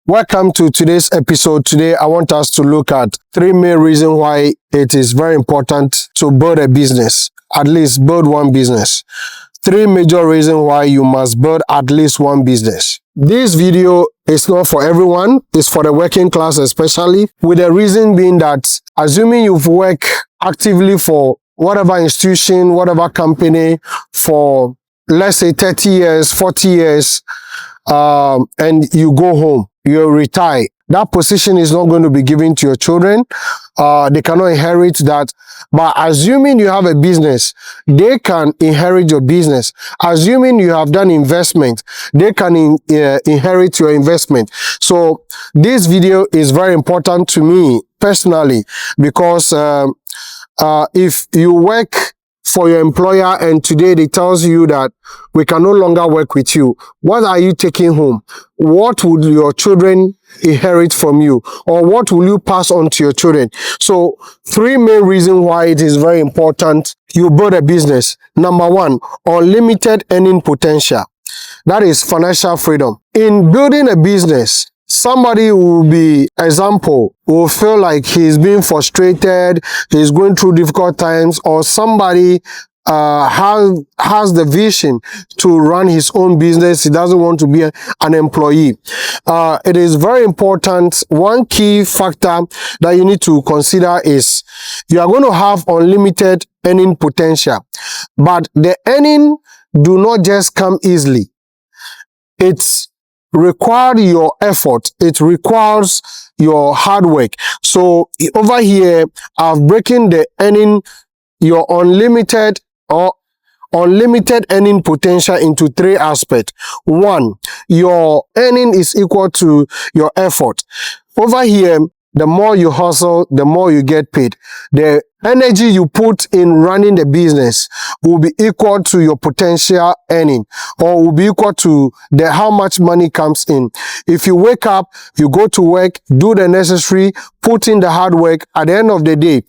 Welcome to today's episode. Today, I want us to look at three main reasons why it is very important to build a business, at least build one business. Three major reasons why you must build at least one business. This video is not for everyone. It's for the working class especially, with the reason being that assuming you've worked actively for whatever institution, whatever company for, let's say, 30 years, 40 years, and you go home, you retire, that position is not going to be given to your children. They cannot inherit that. But assuming you have a business, they can inherit your business. Assuming you have done investment, they can inherit your investment. So this video is very important to me personally, because if you work for your employer and today they tells you that we can no longer work with you, what are you taking home? What would your children inherit from you? Or what will you pass on to your children? So three main reasons why it is very important you build a business. Number one, unlimited earning potential. That is financial freedom. In building a business, somebody will be, example, will feel like he's being frustrated, he's going through difficult times, or somebody has the vision to run his own business. He doesn't want to be an employee. It is very important. One key factor that you need to consider is you are going to have unlimited earning potential, but the earning do not just come easily. It's require your effort. It requires your hard work. So over here, I've broken the earning, your unlimited earning potential into three aspects. One, your earning is equal to your effort. Over here, the more you hustle, the more you get paid. The energy you put in running the business will be equal to your potential earning, or will be equal to how much money comes in. If you wake up, you go to work, do the necessary, put in the hard work, at the end of the day,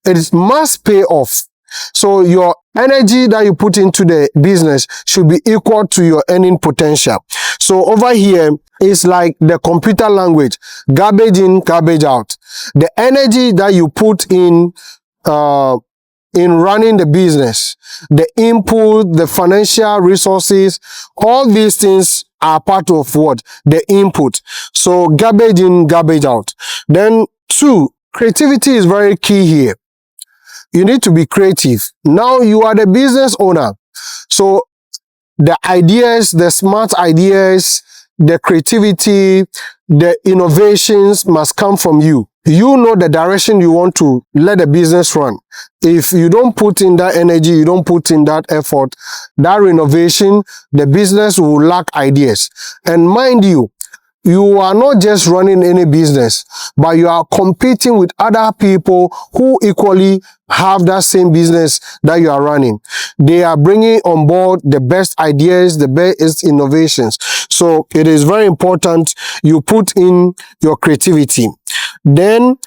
it must pay off. So your energy that you put into the business should be equal to your earning potential. So over here, it's like the computer language, garbage in, garbage out. The energy that you put in running the business, the input, the financial resources, all these things are part of what? The input. So garbage in, garbage out. Then two, creativity is very key here. You need to be creative. Now you are the business owner. So the ideas, the smart ideas, the creativity, the innovations must come from you. You know the direction you want to let the business run. If you don't put in that energy, you don't put in that effort, that renovation, the business will lack ideas. And mind you, you are not just running any business, but you are competing with other people who equally have that same business that you are running. They are bringing on board the best ideas, the best innovations. So it is very important you put in your creativity. Then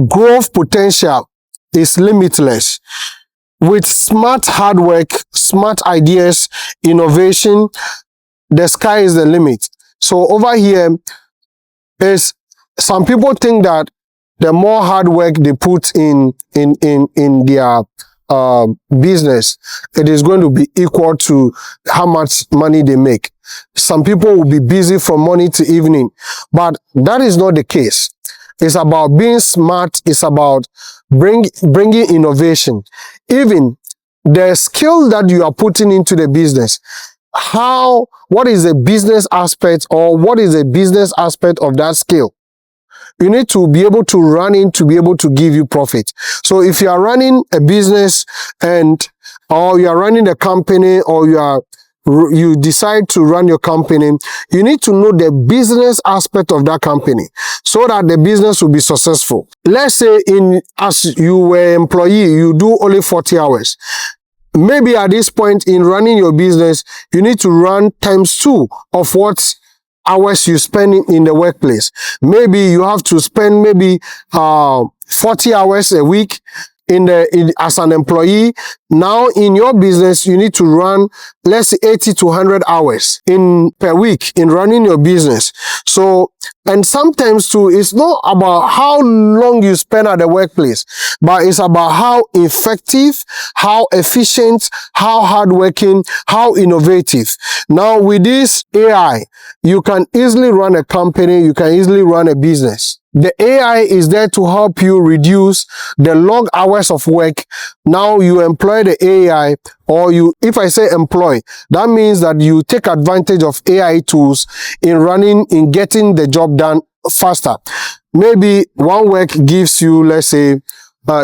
growth potential is limitless. With smart hard work, smart ideas, innovation, the sky is the limit. So over here is some people think that the more hard work they put in their business, it is going to be equal to how much money they make. Some people will be busy from morning to evening, but that is not the case. It's about being smart. It's about bringing innovation. Even the skill that you are putting into the business, what is the business aspect, or what is the business aspect of that skill? You need to be able to run in to be able to give you profit. So if you are running a business or you are running a company, or you decide to run your company, you need to know the business aspect of that company so that the business will be successful. Let's say as you were an employee, you do only 40 hours. Maybe at this point in running your business, you need to run ×2 of what hours you spend in the workplace. Maybe you have to spend 40 hours a week as an employee. Now in your business, you need to run, let's say 80 to 100 hours per week in running your business. So, and sometimes too, it's not about how long you spend at the workplace, but it's about how effective, how efficient, how hardworking, how innovative. Now with this AI, you can easily run a company, you can easily run a business. The AI is there to help you reduce the long hours of work. Now you employ the AI, or if I say employ, that means that you take advantage of AI tools in getting the job done faster. Maybe one work gives you, let's say,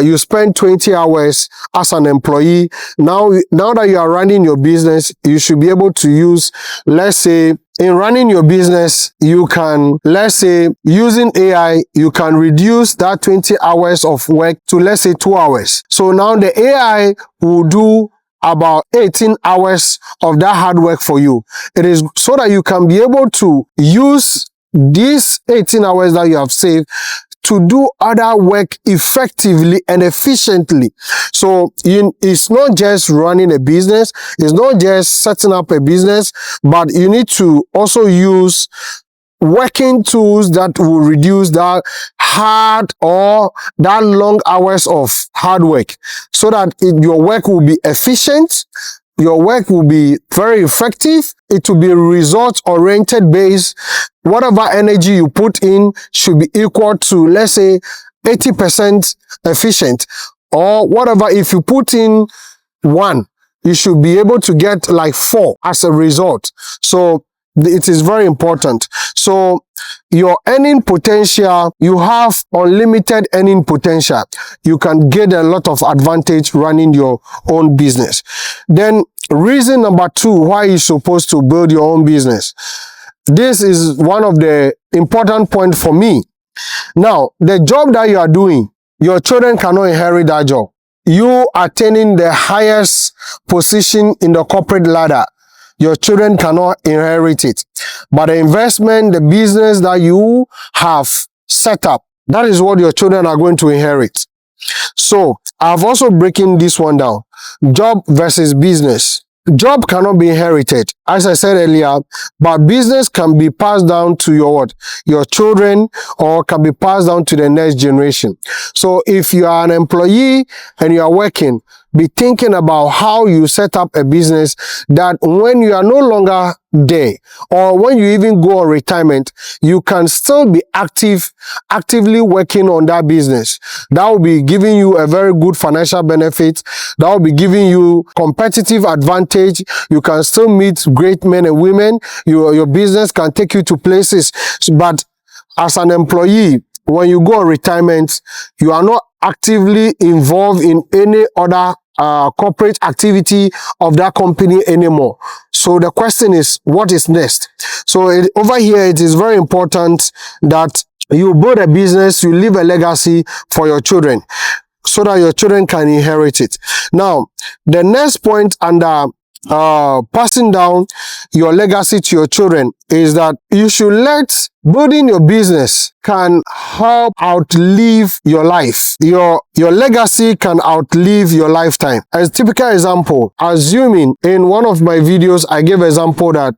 you spend 20 hours as an employee. Now that you are running your business, you should be able to use, let's say, in running your business, you can, let's say, using AI, you can reduce that 20 hours of work to, let's say, 2 hours. So now the AI will do about 18 hours of that hard work for you. It is so that you can be able to use these 18 hours that you have saved to do other work effectively and efficiently. So it's not just running a business, it's not just setting up a business, but you need to also use working tools that will reduce that hard or that long hours of hard work, so that your work will be efficient, your work will be very effective, it will be result-oriented based. Whatever energy you put in should be equal to, let's say, 80% efficient. Or whatever, if you put in 1, you should be able to get like 4 as a result. So it is very important. So your earning potential, you have unlimited earning potential. You can get a lot of advantage running your own business. Then reason number 2, why you're supposed to build your own business. This is one of the important points for me. Now, the job that you are doing, your children cannot inherit that job. You attaining the highest position in the corporate ladder, your children cannot inherit it. But the investment, the business that you have set up, that is what your children are going to inherit. So, I've also broken this one down. Job versus business. Job cannot be inherited, as I said earlier, but business can be passed down to your children, or can be passed down to the next generation. So if you are an employee and you are working, be thinking about how you set up a business that when you are no longer there, or when you even go on retirement, you can still be actively working on that business. That will be giving you a very good financial benefit. That will be giving you competitive advantage. You can still meet great men and women. Your business can take you to places. But as an employee, when you go on retirement, you are not actively involved in any other corporate activity of that company anymore. So the question is, what is next? So over here, it is very important that you build a business, you leave a legacy for your children, so that your children can inherit it. Now, the next point under passing down your legacy to your children is that you should let building your business can help outlive your life. Your legacy can outlive your lifetime. As a typical example, assuming in one of my videos, I gave example that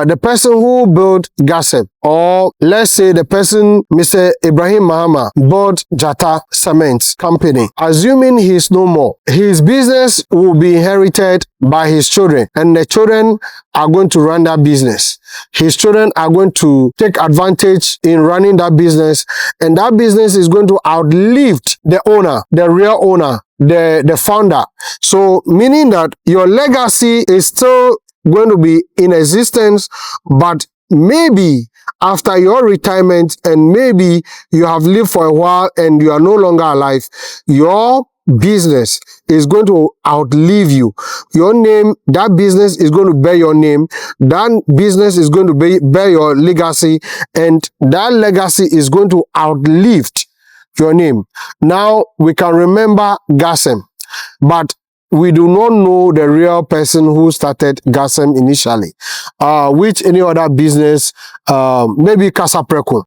the person who built Gasep, or let's say the person, Mr. Ibrahim Mahama, bought Jata Cement Company. Assuming he's no more, his business will be inherited by his children, and the children are going to run that business. His children are going to take advantage in running that business, and that business is going to outlive the owner, the real owner, the founder. So meaning that your legacy is still going to be in existence, but maybe after your retirement, and maybe you have lived for a while and you are no longer alive, your business is going to outlive you. Your name, that business is going to bear your name. That business is going to bear your legacy, and that legacy is going to outlive your name. Now, we can remember Gasem, but we do not know the real person who started Gasem initially, which any other business, maybe Kasaprekun.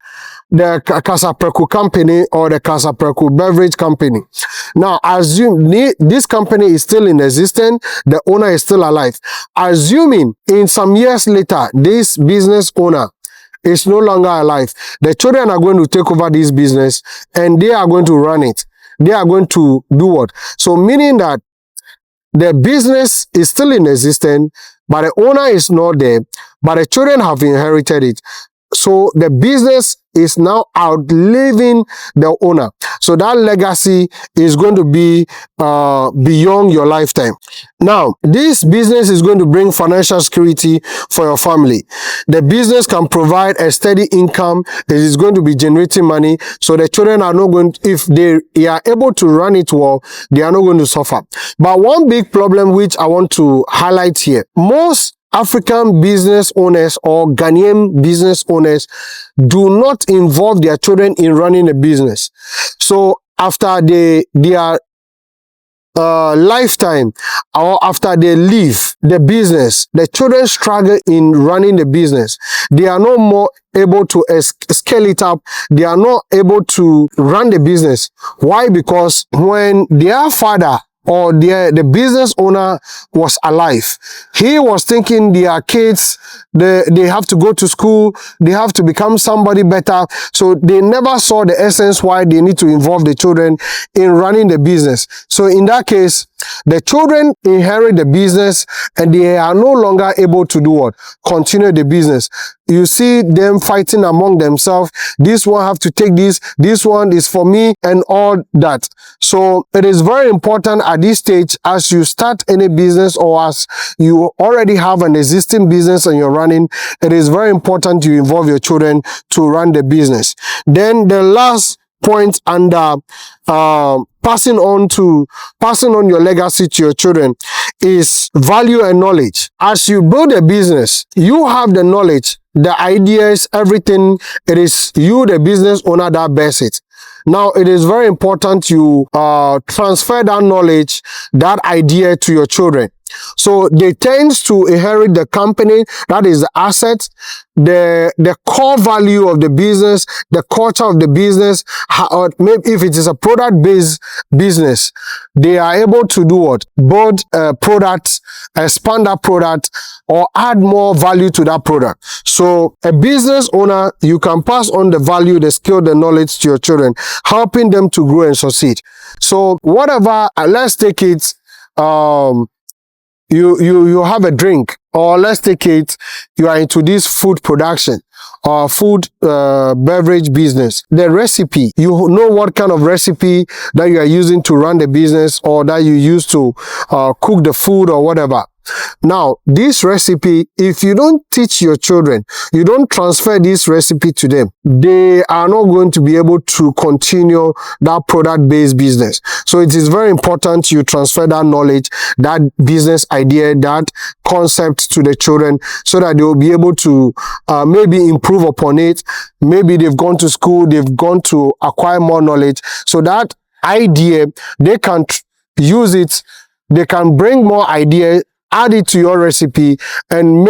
the Kasapreku company or the Kasapreku beverage company. Now, assume this company is still in existence, the owner is still alive. Assuming in some years later, this business owner is no longer alive, the children are going to take over this business and they are going to run it. They are going to do what? So meaning that the business is still in existence, but the owner is not there, but the children have inherited it. So the business is now outliving the owner. So that legacy is going to be beyond your lifetime. Now, this business is going to bring financial security for your family. The business can provide a steady income. It is going to be generating money. So the children are not going to, if they are able to run it well, they are not going to suffer. But one big problem which I want to highlight here, most African business owners or Ghanaian business owners do not involve their children in running a business. So after their lifetime or after they leave the business, the children struggle in running the business. They are no more able to scale it up. They are not able to run the business. Why? Because when their father or the business owner was alive, he was thinking their kids, they have to go to school, they have to become somebody better. So they never saw the essence why they need to involve the children in running the business. So in that case, the children inherit the business and they are no longer able to do what? Continue the business. You see them fighting among themselves. This one have to take this one is for me and all that. So it is very important at this stage, as you start any business or as you already have an existing business and you're running, it is very important you involve your children to run the business. Then the last point under passing on your legacy to your children is value and knowledge. As you build a business, you have the knowledge, the ideas, everything. It is you, the business owner, that bears it. Now, it is very important you transfer that knowledge, that idea to your children. So they tend to inherit the company, that is the asset, the core value of the business, the culture of the business. Or maybe if it is a product-based business, they are able to do what? Build a product, expand that product, or add more value to that product. So a business owner, you can pass on the value, the skill, the knowledge to your children, helping them to grow and succeed. So whatever, let's take it, you have a drink, or let's take it, you are into this food production or food beverage business. The recipe, you know what kind of recipe that you are using to run the business or that you use to cook the food or whatever. Now, this recipe, if you don't teach your children, you don't transfer this recipe to them, they are not going to be able to continue that product-based business. So it is very important you transfer that knowledge, that business idea, that concept to the children so that they will be able to maybe improve upon it. Maybe they've gone to school, they've gone to acquire more knowledge. So that idea, they can use it, they can bring more ideas, add it to your recipe and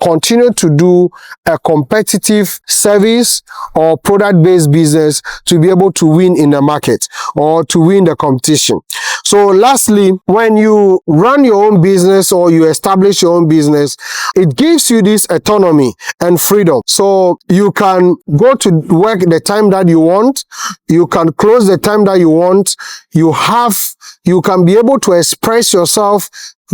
continue to do a competitive service or product-based business to be able to win in the market or to win the competition. So lastly, when you run your own business or you establish your own business, it gives you this autonomy and freedom. So you can go to work the time that you want, you can close the time that you want, you can be able to express yourself,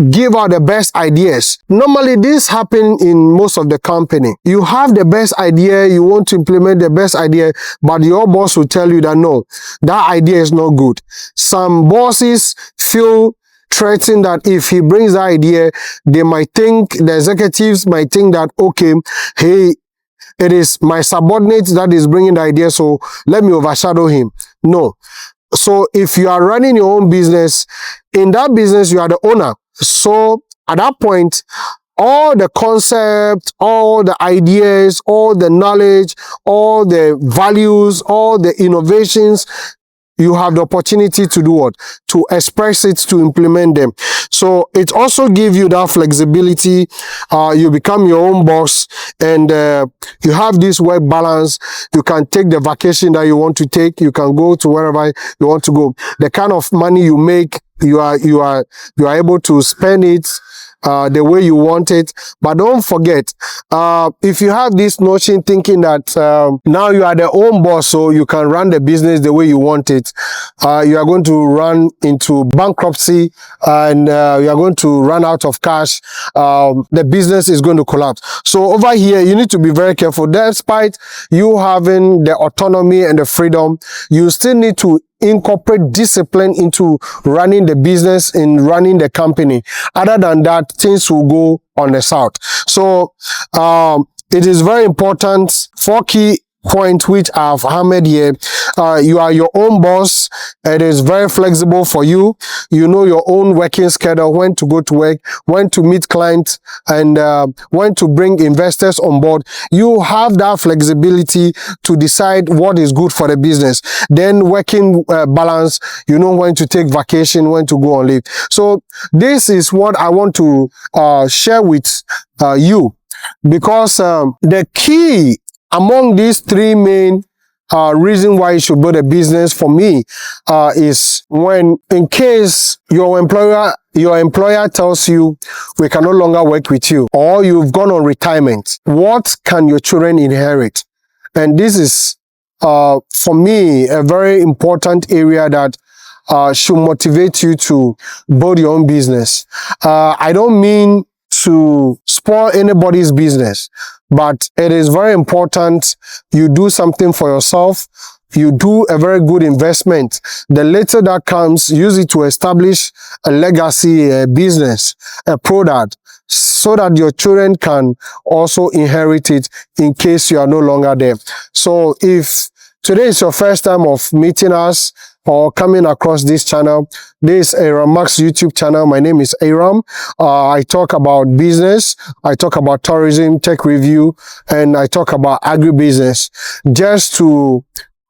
give out the best ideas. Normally, this happens in most of the company. You have the best idea, you want to implement the best idea, but your boss will tell you that no, that idea is not good. Some bosses feel threatened that if he brings that idea, the executives might think that, okay, hey, it is my subordinate that is bringing the idea, so let me overshadow him. No. So if you are running your own business, in that business, you are the owner. So at that point, all the concepts, all the ideas, all the knowledge, all the values, all the innovations, you have the opportunity to do what? To express it, to implement them. So it also gives you that flexibility. You become your own boss, and you have this work balance. You can take the vacation that you want to take. You can go to wherever you want to go. The kind of money you make, you are able to spend it the way you want it. But don't forget, if you have this notion thinking that now you are the own boss, so you can run the business the way you want it, you are going to run into bankruptcy, and you are going to run out of cash. The business is going to collapse. So over here, you need to be very careful. Despite you having the autonomy and the freedom, you still need to incorporate discipline into running the business and running the company. Other than that, things will go on the south. So it is very important. 4 key point which I've hammered here. You are your own boss. It is very flexible for you. You know your own working schedule, when to go to work, when to meet clients, and when to bring investors on board. You have that flexibility to decide what is good for the business. Then working balance, you know when to take vacation, when to go on leave. So this is what I want to share with you, because the key among these 3 main reasons why you should build a business for me is when, in case your employer tells you we can no longer work with you, or you've gone on retirement, what can your children inherit? And this is for me a very important area that should motivate you to build your own business. I don't mean to spoil anybody's business, but it is very important you do something for yourself. You do a very good investment. The later that comes, use it to establish a legacy, a business, a product, so that your children can also inherit it in case you are no longer there. So if today is your first time of meeting us or coming across this channel, this is Aram Max YouTube channel. My name is Aram. I talk about business, I talk about tourism, tech review, and I talk about agribusiness, just to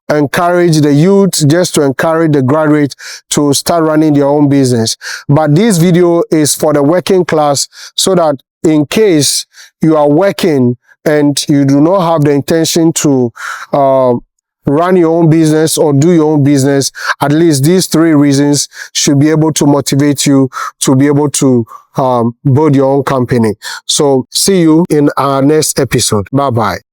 encourage the youth, just to encourage the graduate to start running their own business. But this video is for the working class, so that in case you are working and you do not have the intention to run your own business or do your own business, at least these 3 reasons should be able to motivate you to be able to build your own company. So see you in our next episode. Bye bye.